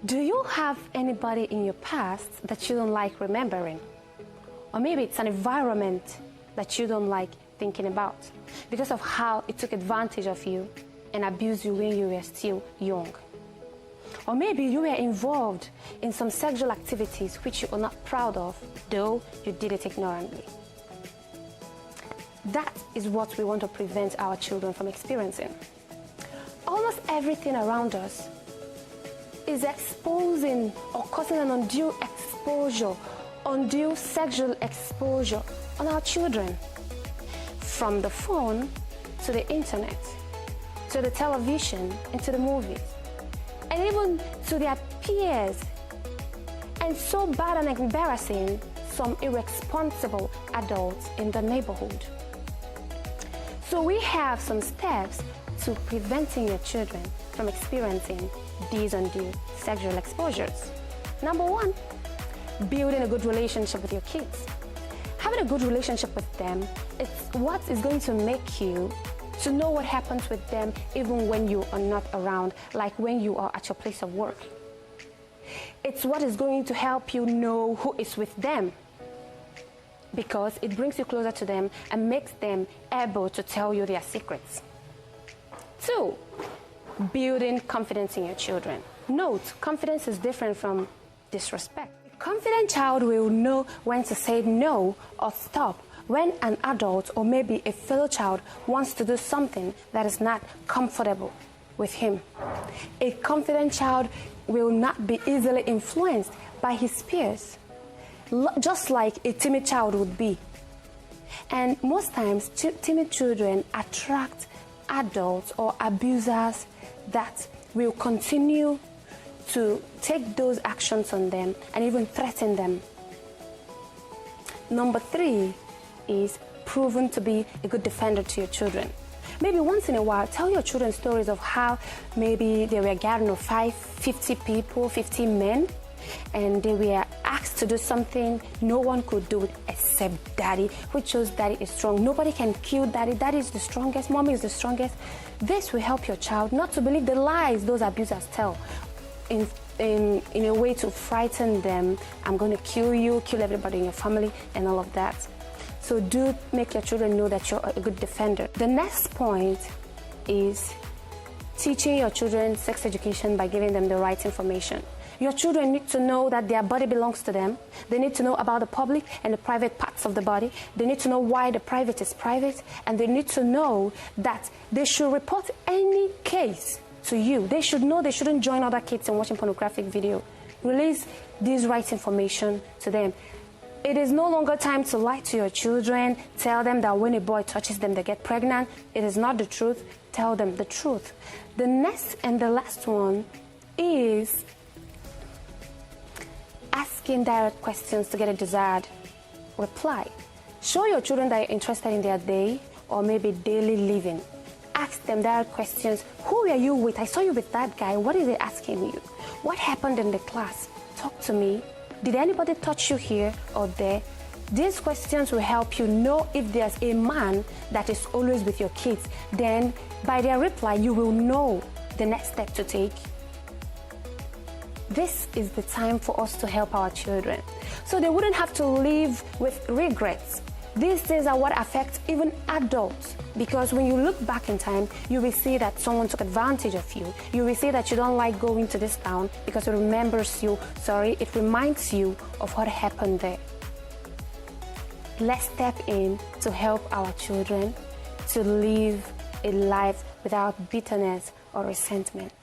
Do you have anybody in your past that you don't like remembering? Or maybe it's an environment that you don't like thinking about because of how it took advantage of you and abused you when you were still young. Or maybe you were involved in some sexual activities which you are not proud of, though you did it ignorantly. That is what we want to prevent our children from experiencing. Almost everything around us is exposing or causing an undue exposure, undue sexual exposure on our children. From the phone to the internet, to the television and to the movies, and even to their peers, and so bad and embarrassing, some irresponsible adults in the neighborhood. So we have some steps to preventing your children from experiencing these undue sexual exposures. Number one, building a good relationship with your kids. Having a good relationship with them is what is going to make you to know what happens with them even when you are not around, like when you are at your place of work. It's what is going to help you know who is with them, because it brings you closer to them and makes them able to tell you their secrets. 2, building confidence in your children. Note, confidence is different from disrespect. A confident child will know when to say no or stop when an adult or maybe a fellow child wants to do something that is not comfortable with him. A confident child will not be easily influenced by his peers, just like a timid child would be. And most times, timid children attract adults or abusers that will continue to take those actions on them and even threaten them. Number 3 is proven to be a good defender to your children. Maybe once in a while, tell your children stories of how maybe they were a gathering of 50 people, 50 men, and they were asked to do something no one could do it except daddy, which shows daddy is strong. Nobody can kill daddy. Daddy is the strongest. Mommy is the strongest. This will help your child not to believe the lies those abusers tell in a way to frighten them. I'm going to kill you, kill everybody in your family, and all of that. So do make your children know that you're a good defender. The next point is teaching your children sex education by giving them the right information. Your children need to know that their body belongs to them. They need to know about the public and the private parts of the body. They need to know why the private is private. And they need to know that they should report any case to you. They should know they shouldn't join other kids in watching pornographic video. Release this right information to them. It is no longer time to lie to your children. Tell them that when a boy touches them, they get pregnant. It is not the truth. Tell them the truth. The next and the last one is asking direct questions to get a desired reply. Show your children that you're interested in their day or maybe daily living. Ask them direct questions. Who were you with? I saw you with that guy. What is he asking you? What happened in the class? Talk to me. Did anybody touch you here or there? These questions will help you know if there's a man that is always with your kids. Then by their reply, you will know the next step to take. This is the time for us to help our children, so they wouldn't have to live with regrets. These things are what affect even adults, because when you look back in time, you will see that someone took advantage of you. You will see that you don't like going to this town because it reminds you of what happened there. Let's step in to help our children to live a life without bitterness or resentment.